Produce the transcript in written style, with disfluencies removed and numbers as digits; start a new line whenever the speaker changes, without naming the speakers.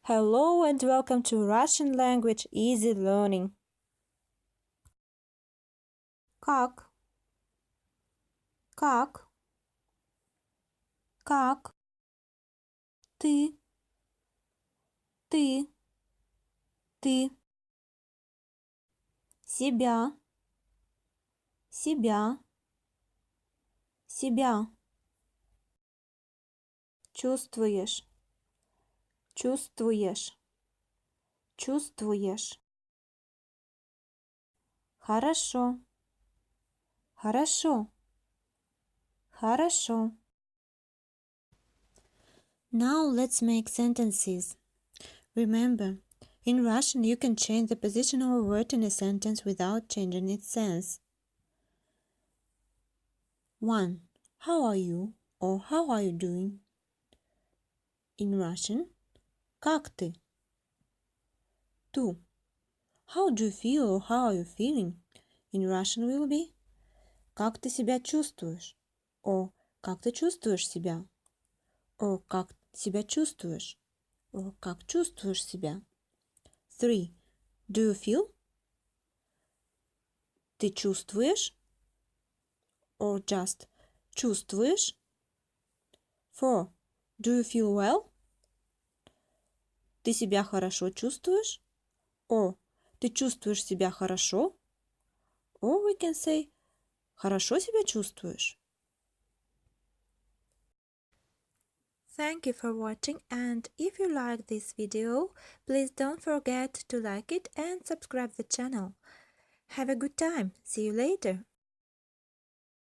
Hello and welcome to Russian Language Easy Learning. Как? Как? Как? Ты? Ты? Ты? Себя? Себя? Себя? Чувствуешь? Чувствуешь? Чувствуешь? Хорошо. Хорошо. Хорошо. Now let's make sentences. Remember, in Russian you can change the position of a word in a sentence without changing its sense. 1. How are you? Or how are you doing? In Russian, как ты? 2. How do you feel or how are you feeling? In Russian will be как ты себя чувствуешь? Or как ты чувствуешь себя? Or как себя чувствуешь? Or как чувствуешь себя? 3. Do you feel? Ты чувствуешь? Or just чувствуешь? 4. Do you feel well? Ты себя хорошо чувствуешь? Or ты чувствуешь себя хорошо? Or we can say хорошо себя чувствуешь? Thank you for watching, and if you like this video, please don't forget to like it and subscribe the channel. Have a good time. See you later.